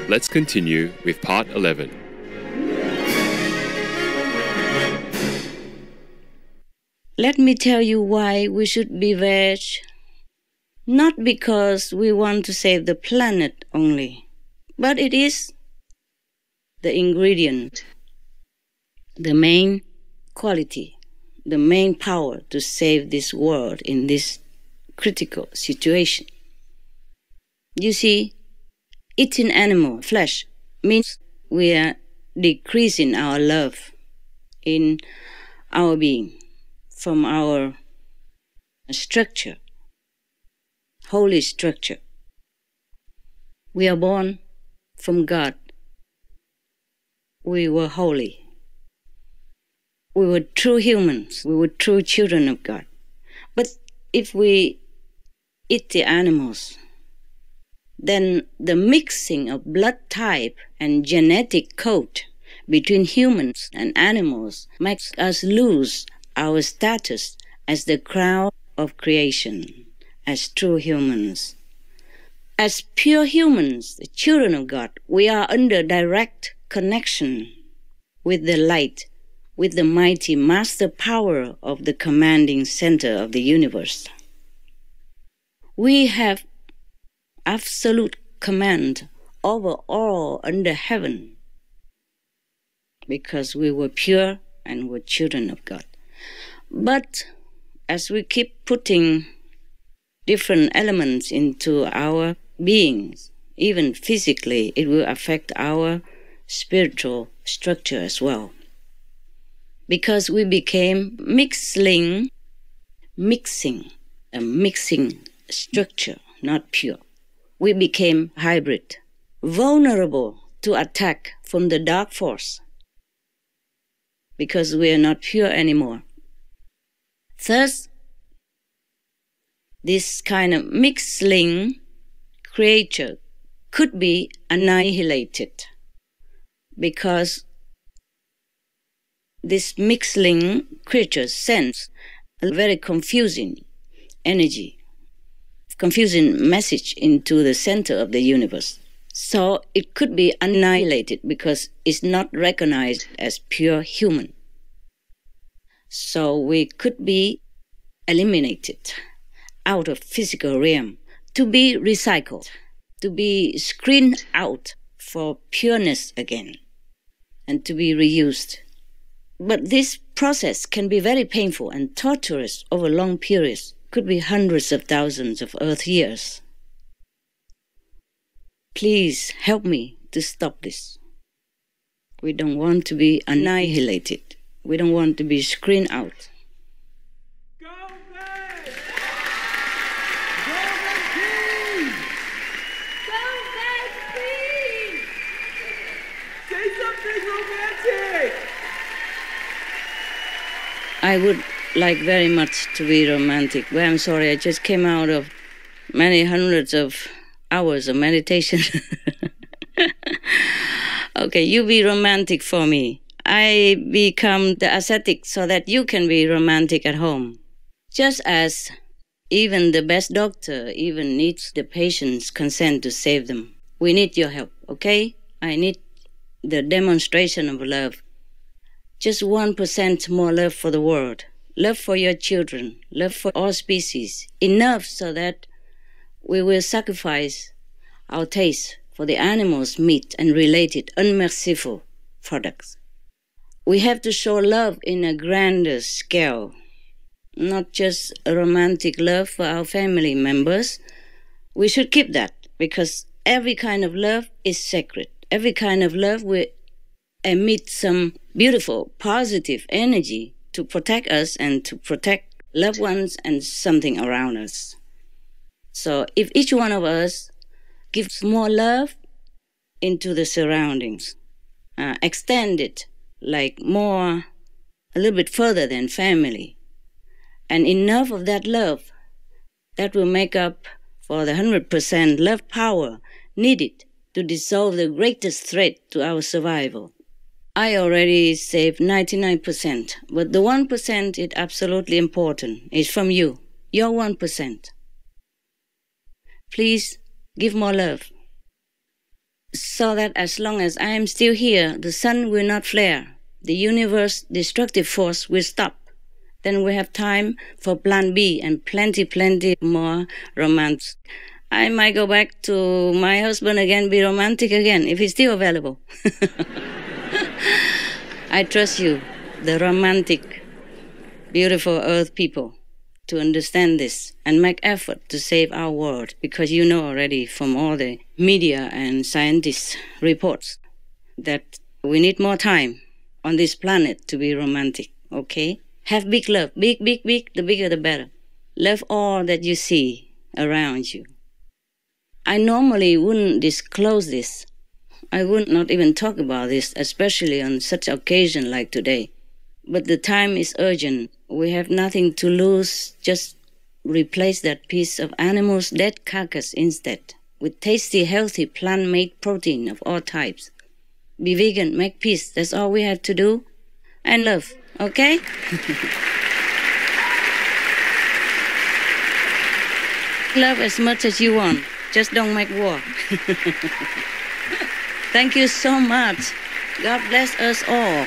Let's continue with part 11. Let me tell you why we should be veg. Not because we want to save the planet only, but it is the ingredient, the main quality, the main power to save this world in this critical situation. You see, eating animal flesh means we are decreasing our love in our being from our structure, holy structure. We are born from God. We were holy. We were true humans. We were true children of God. But if we eat the animals, then the mixing of blood type and genetic code between humans and animals makes us lose our status as the crown of creation, as true humans. As pure humans, the children of God, we are under direct connection with the light, with the mighty master power of the commanding center of the universe. We have absolute command over all under heaven because we were pure and were children of God. But as we keep putting different elements into our beings, even physically, it will affect our spiritual structure as well. Because we became mixing structure, not pure. We became hybrid, vulnerable to attack from the dark force, because we are not pure anymore. Thus, this kind of mixing creature could be annihilated, because this mixing creature sends a very confusing energy, confusing message into the center of the universe. So it could be annihilated because it's not recognized as pure human. So we could be eliminated out of physical realm to be recycled, to be screened out for pureness again, and to be reused. But this process can be very painful and torturous over long periods, could be hundreds of thousands of Earth years. Please help me to stop this. We don't want to be annihilated. We don't want to be screened out. Go back! Go back, Queen! Go back, Queen! Say something romantic! I would like very much to be romantic, but I'm sorry, I just came out of many hundreds of hours of meditation. Okay, you be romantic for me. I become the ascetic so that you can be romantic at home. Just as even the best doctor even needs the patient's consent to save them. We need your help, okay? I need the demonstration of love. Just 1% more love for the world. Love for your children. Love for all species. Enough so that we will sacrifice our taste for the animals' meat and related unmerciful products. We have to show love in a grander scale, not just a romantic love for our family members. We should keep that, because every kind of love is sacred. Every kind of love will emit some beautiful, positive energy to protect us and to protect loved ones and something around us. So if each one of us gives more love into the surroundings, extend it like more, a little bit further than family, and enough of that love, that will make up for the 100% love power needed to dissolve the greatest threat to our survival. I already saved 99%, but the 1% is absolutely important. It's from you, your 1%. Please give more love. so that as long as I am still here, the sun will not flare. The universe's destructive force will stop. Then we have time for plan B and plenty more romance. I might go back to my husband again, be romantic again, if he's still available. I trust you, the romantic, beautiful Earth people, to understand this and make effort to save our world, because you know already from all the media and scientists' reports that we need more time on this planet to be romantic, okay? Have big love, big, the bigger the better. Love all that you see around you. I normally wouldn't disclose this. I would not even talk about this, especially on such an occasion like today. But the time is urgent. We have nothing to lose. Just replace that piece of animal's dead carcass instead with tasty, healthy, plant-made protein of all types. Be vegan, make peace. That's all we have to do. And love, okay? Love as much as you want. Just don't make war. Thank you so much. God bless us all.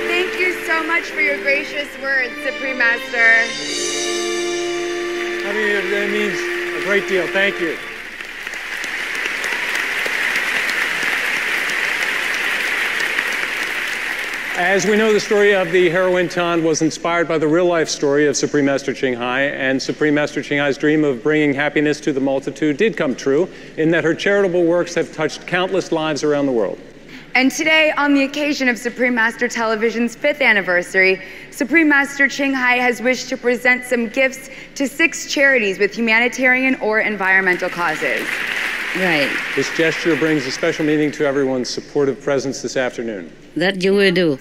Thank you so much for your gracious words, Supreme Master. I mean, it means a great deal. Thank you. As we know, the story of the heroine Tan was inspired by the real-life story of Supreme Master Ching Hai, and Supreme Master Ching Hai's dream of bringing happiness to the multitude did come true, in that her charitable works have touched countless lives around the world. And today, on the occasion of Supreme Master Television's 5th anniversary, Supreme Master Ching Hai has wished to present some gifts to 6 charities with humanitarian or environmental causes. Right. This gesture brings a special meaning to everyone's supportive presence this afternoon. That you will do.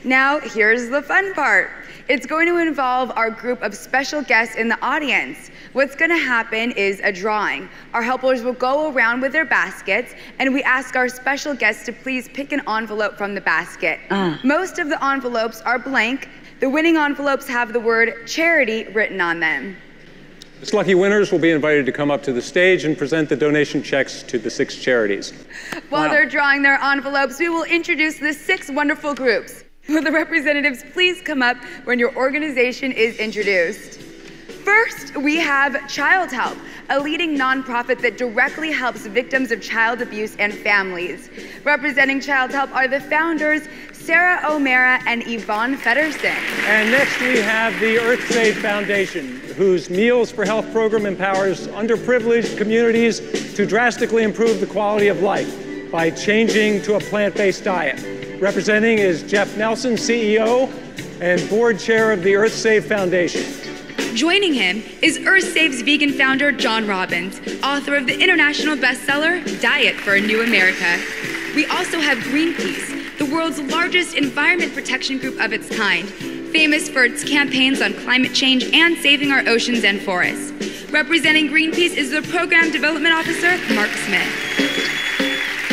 Now, here's the fun part. It's going to involve our group of special guests in the audience. What's going to happen is a drawing. Our helpers will go around with their baskets, and we ask our special guests to please pick an envelope from the basket. Most of the envelopes are blank. The winning envelopes have the word charity written on them. The lucky winners will be invited to come up to the stage and present the donation checks to the 6 charities. While they're drawing their envelopes, we will introduce the 6 wonderful groups. Will the representatives please come up when your organization is introduced? First, we have Child Help, a leading nonprofit that directly helps victims of child abuse and families. Representing Child Help are the founders, Sarah O'Mara and Yvonne Feddersen. And next we have the EarthSave Foundation, whose Meals for Health program empowers underprivileged communities to drastically improve the quality of life by changing to a plant-based diet. Representing is Jeff Nelson, CEO and board chair of the EarthSave Foundation. Joining him is EarthSave's vegan founder, John Robbins, author of the international bestseller, Diet for a New America. We also have Greenpeace, the world's largest environment protection group of its kind, famous for its campaigns on climate change and saving our oceans and forests. Representing Greenpeace is the Program Development Officer, Mark Smith.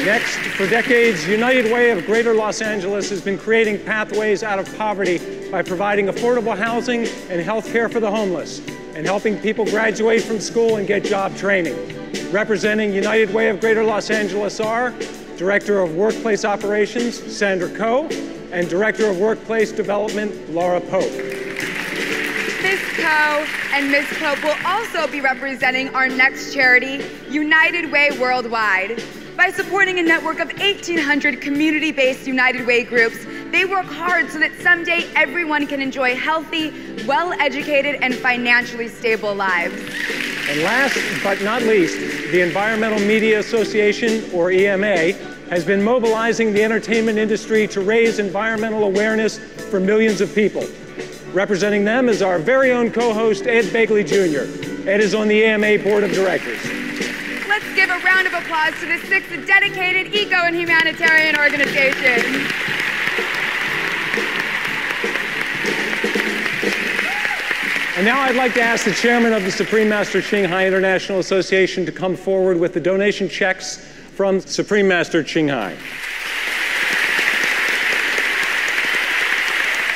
Next, for decades, United Way of Greater Los Angeles has been creating pathways out of poverty by providing affordable housing and health care for the homeless, and helping people graduate from school and get job training. Representing United Way of Greater Los Angeles are Director of Workplace Operations, Sandra Coe, and Director of Workplace Development, Laura Pope. Ms. Coe and Ms. Pope will also be representing our next charity, United Way Worldwide. By supporting a network of 1,800 community-based United Way groups, they work hard so that someday everyone can enjoy healthy, well-educated, and financially stable lives. And last but not least, the Environmental Media Association, or EMA, has been mobilizing the entertainment industry to raise environmental awareness for millions of people. Representing them is our very own co-host, Ed Begley Jr. Ed is on the EMA Board of Directors. Let's give a round of applause to the 6 dedicated eco and humanitarian organizations. And now I'd like to ask the chairman of the Supreme Master Ching Hai International Association to come forward with the donation checks from Supreme Master Ching Hai.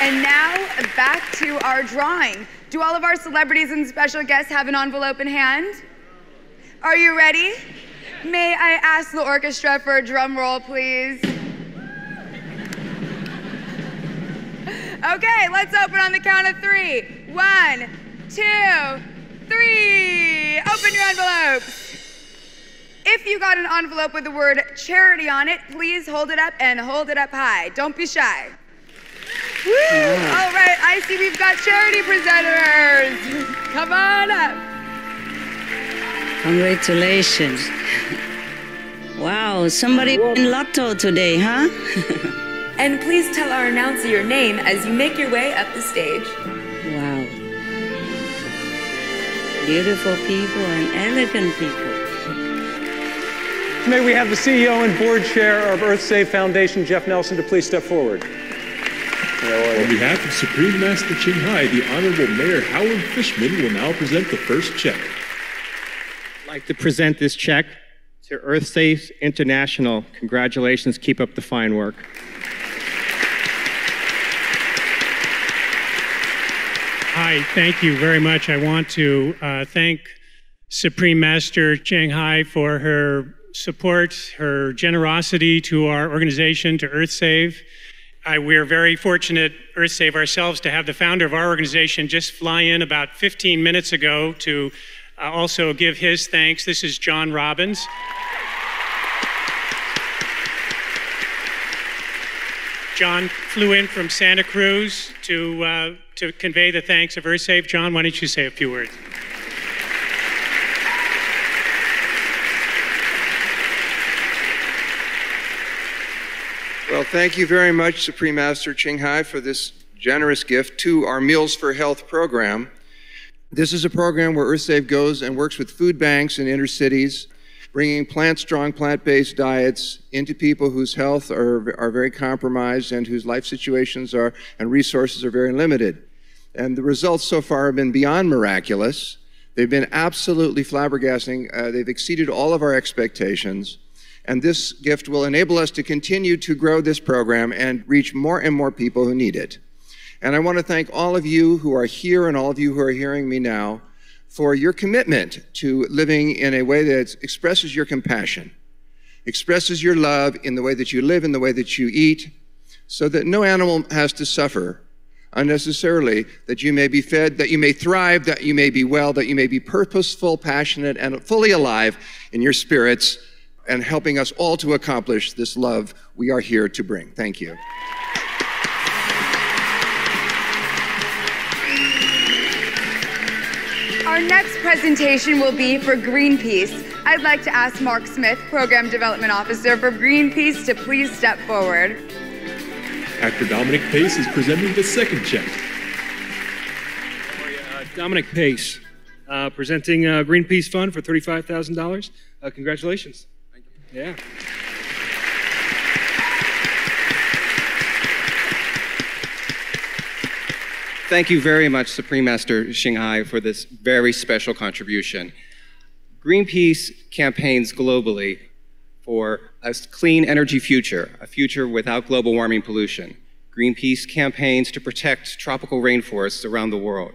And now, back to our drawing. Do all of our celebrities and special guests have an envelope in hand? Are you ready? May I ask the orchestra for a drum roll, please? Okay, let's open on the count of 3. 1, 2, 3. Open your envelopes. If you got an envelope with the word charity on it, please hold it up and hold it up high. Don't be shy. Woo! All right, I see we've got charity presenters. Come on up. Congratulations. Wow, somebody won lotto today, huh? And please tell our announcer your name as you make your way up the stage. Wow. Beautiful people and elegant people. May we have the CEO and board chair of EarthSave Foundation, Jeff Nelson, to please step forward. On behalf of Supreme Master Ching Hai, the Honorable Mayor Howard Fishman will now present the first check. I'd like to present this check to EarthSave International. Congratulations, keep up the fine work. Hi, thank you very much. I want to thank Supreme Master Ching Hai for her support, her generosity to our organization, to EarthSave. We're very fortunate, EarthSave ourselves, to have the founder of our organization just fly in about 15 minutes ago to also give his thanks. This is John Robbins. John flew in from Santa Cruz to convey the thanks of EarthSave. John, why don't you say a few words? Well, thank you very much, Supreme Master Ching Hai, for this generous gift to our Meals for Health program. This is a program where EarthSave goes and works with food banks in inner cities, bringing plant-strong, plant-based diets into people whose health are very compromised and whose life situations and resources are very limited. And the results so far have been beyond miraculous. They've been absolutely flabbergasting. They've exceeded all of our expectations. And this gift will enable us to continue to grow this program and reach more and more people who need it. And I want to thank all of you who are here and all of you who are hearing me now for your commitment to living in a way that expresses your compassion, expresses your love in the way that you live, in the way that you eat, so that no animal has to suffer unnecessarily, that you may be fed, that you may thrive, that you may be well, that you may be purposeful, passionate, and fully alive in your spirits, and helping us all to accomplish this love we are here to bring. Thank you. Our next presentation will be for Greenpeace. I'd like to ask Mark Smith, Program Development Officer for Greenpeace, to please step forward. Actor Dominic Pace is presenting the second check. Dominic Pace, presenting Greenpeace Fund for $35,000. Congratulations. Thank you. Yeah. Thank you very much, Supreme Master Ching Hai, for this very special contribution. Greenpeace campaigns globally for a clean energy future, a future without global warming pollution. Greenpeace campaigns to protect tropical rainforests around the world.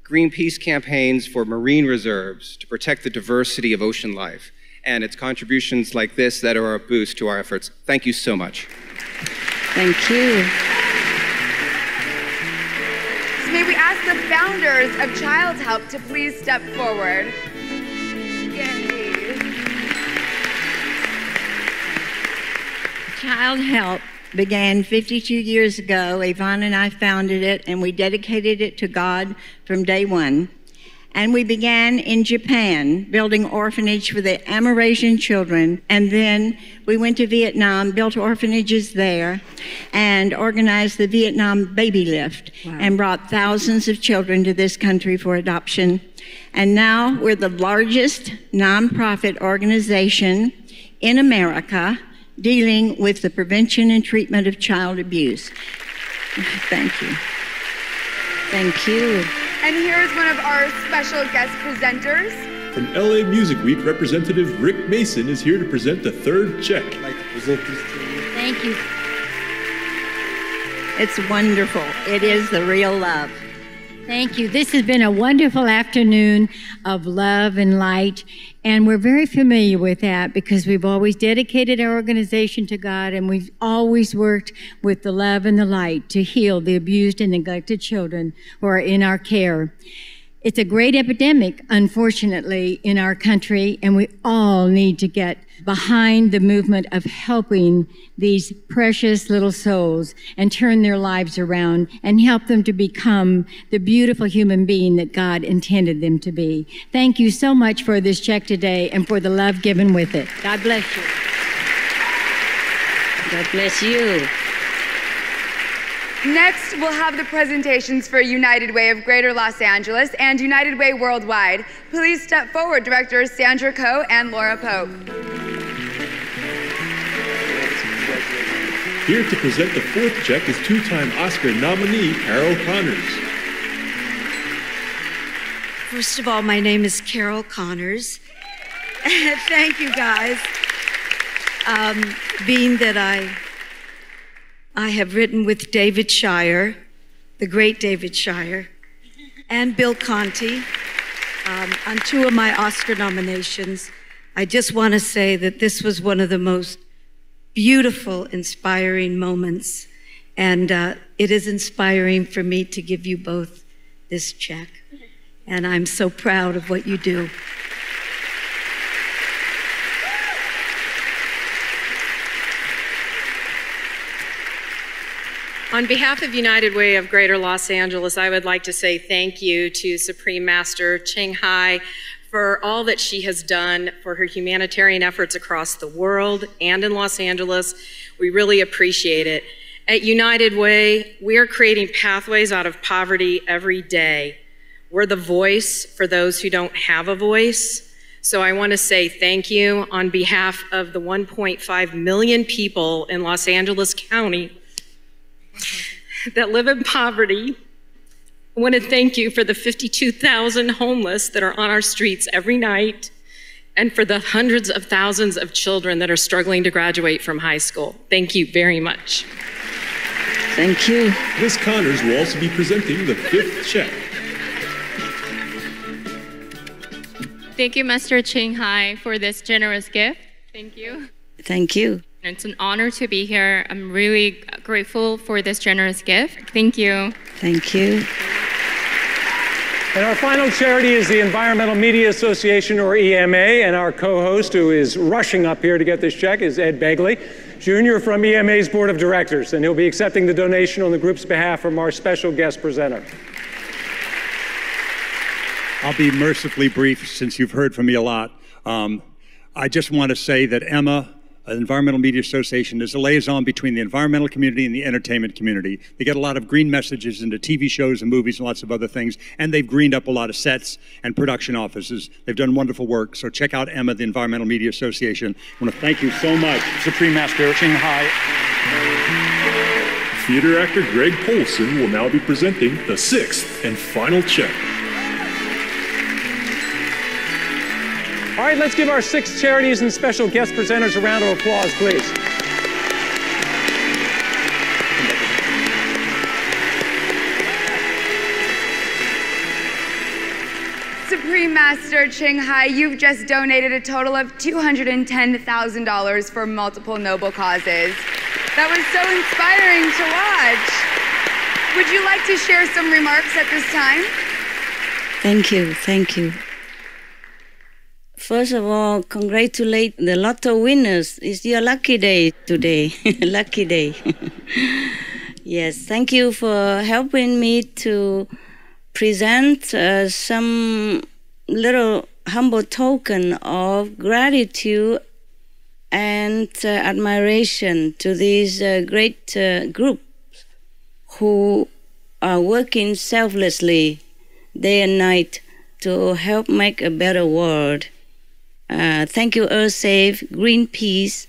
Greenpeace campaigns for marine reserves to protect the diversity of ocean life. And it's contributions like this that are a boost to our efforts. Thank you so much. Thank you. So may we ask the founders of Child Help to please step forward. Yay. Child Help began 52 years ago. Yvonne and I founded it, and we dedicated it to God from day one. And we began in Japan, building orphanage for the Amerasian children. And then we went to Vietnam, built orphanages there, and organized the Vietnam Baby Lift, and brought thousands of children to this country for adoption. And now we're the largest nonprofit organization in America dealing with the prevention and treatment of child abuse. Thank you. Thank you. And here's one of our special guest presenters. From LA Music Week, Representative Rick Mason is here to present the third check. Thank you. It's wonderful. It is the real love. Thank you. This has been a wonderful afternoon of love and light, and we're very familiar with that because we've always dedicated our organization to God, and we've always worked with the love and the light to heal the abused and neglected children who are in our care. It's a great epidemic, unfortunately, in our country, and we all need to get behind the movement of helping these precious little souls and turn their lives around and help them to become the beautiful human being that God intended them to be. Thank you so much for this check today and for the love given with it. God bless you. God bless you. Next, we'll have the presentations for United Way of Greater Los Angeles and United Way Worldwide. Please step forward, Directors Sandra Coe and Laura Pope. Here to present the fourth check is two-time Oscar nominee Carol Connors. First of all, my name is Carol Connors. Thank you, guys. Being that I have written with David Shire, the great David Shire, and Bill Conti on two of my Oscar nominations. I just want to say that this was one of the most beautiful, inspiring moments, and it is inspiring for me to give you both this check, and I'm so proud of what you do. On behalf of United Way of Greater Los Angeles, I would like to say thank you to Supreme Master Ching Hai for all that she has done for her humanitarian efforts across the world and in Los Angeles. We really appreciate it. At United Way, we are creating pathways out of poverty every day. We're the voice for those who don't have a voice. So I want to say thank you on behalf of the 1.5 million people in Los Angeles County that live in poverty. I want to thank you for the 52,000 homeless that are on our streets every night and for the hundreds of thousands of children that are struggling to graduate from high school. Thank you very much. Thank you. Ms. Connors will also be presenting the fifth check. Thank you, Master Ching Hai, for this generous gift. Thank you. Thank you. It's an honor to be here. I'm really grateful for this generous gift. Thank you. Thank you. And our final charity is the Environmental Media Association, or EMA, and our co-host, who is rushing up here to get this check, is Ed Begley, Jr. from EMA's Board of Directors, and he'll be accepting the donation on the group's behalf from our special guest presenter. I'll be mercifully brief since you've heard from me a lot. I just want to say that Emma, Environmental Media Association, is a liaison between the environmental community and the entertainment community. They get a lot of green messages into TV shows and movies and lots of other things, and they've greened up a lot of sets and production offices. They've done wonderful work, so check out Emma, the Environmental Media Association. I want to thank you so much, Supreme Master Ching Hai. Theater actor Greg Polson will now be presenting the sixth and final check. All right, let's give our 6 charities and special guest presenters a round of applause, please. Supreme Master Ching Hai, you've just donated a total of $210,000 for multiple noble causes. That was so inspiring to watch. Would you like to share some remarks at this time? Thank you. Thank you. First of all, congratulate the lotto winners. It's your lucky day today. Lucky day. Yes, thank you for helping me to present some little humble token of gratitude and admiration to these great groups who are working selflessly day and night to help make a better world. Thank you, EarthSafe, Greenpeace,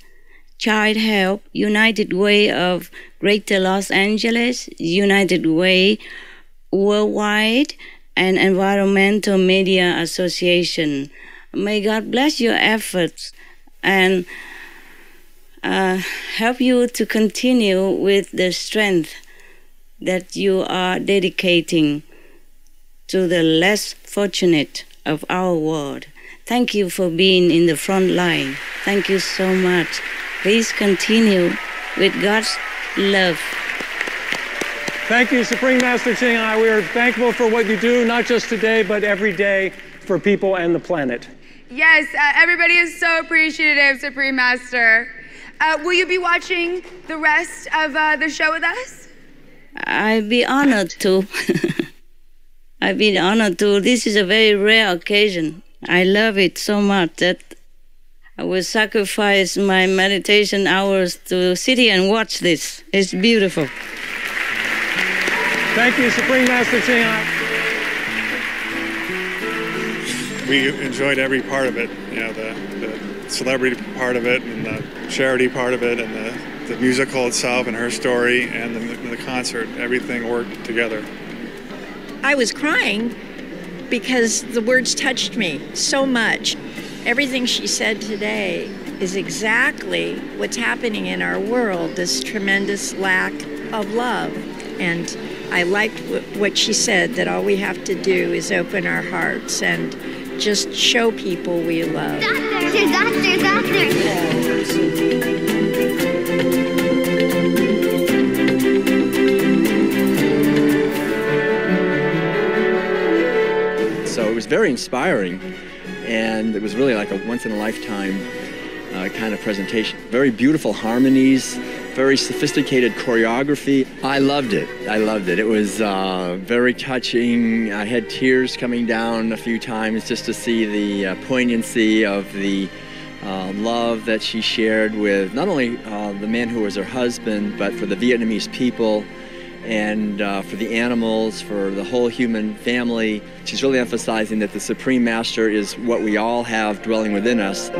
Child Help, United Way of Greater Los Angeles, United Way Worldwide, and Environmental Media Association. May God bless your efforts and help you to continue with the strength that you are dedicating to the less fortunate of our world. Thank you for being in the front line. Thank you so much. Please continue with God's love. Thank you, Supreme Master Ching Hai. We are thankful for what you do, not just today, but every day for people and the planet. Yes, everybody is so appreciative, Supreme Master. Will you be watching the rest of the show with us? I'd be honored to. I'd be honored to. This is a very rare occasion. I love it so much that I will sacrifice my meditation hours to sit here and watch this. It's beautiful. Thank you, Supreme Master Ching Hai. We enjoyed every part of it, you know, the celebrity part of it and the charity part of it and the musical itself and her story and the concert. Everything worked together. I was crying because the words touched me so much. Everything she said today is exactly what's happening in our world, this tremendous lack of love. And I liked what she said, that all we have to do is open our hearts and just show people we love. Doctor. So it was very inspiring, and it was really like a once-in-a-lifetime kind of presentation. Very beautiful harmonies, very sophisticated choreography. I loved it. It was very touching. I had tears coming down a few times just to see the poignancy of the love that she shared with not only the man who was her husband, but for the Vietnamese people and for the animals, for the whole human family. She's really emphasizing that the Supreme Master is what we all have dwelling within us.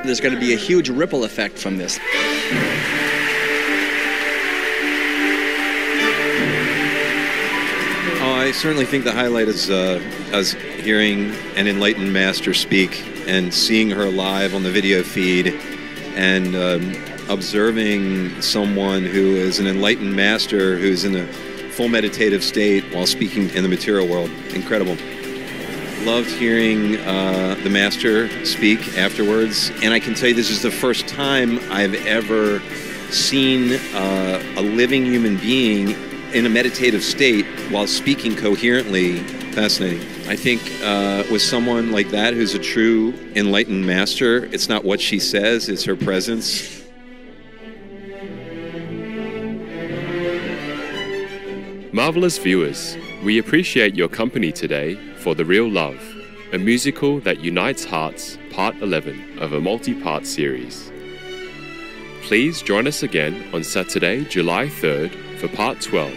There's going to be a huge ripple effect from this. I certainly think the highlight is us hearing an enlightened master speak and seeing her live on the video feed and observing someone who is an enlightened master who's in a full meditative state while speaking in the material world. Incredible. Loved hearing the master speak afterwards, and I can tell you this is the first time I've ever seen a living human being in a meditative state while speaking coherently. Fascinating. I think with someone like that who's a true enlightened master, it's not what she says, it's her presence. Marvelous viewers, we appreciate your company today for The Real Love, a musical that unites hearts, part 11 of a multi-part series. Please join us again on Saturday, July 3rd for part 12.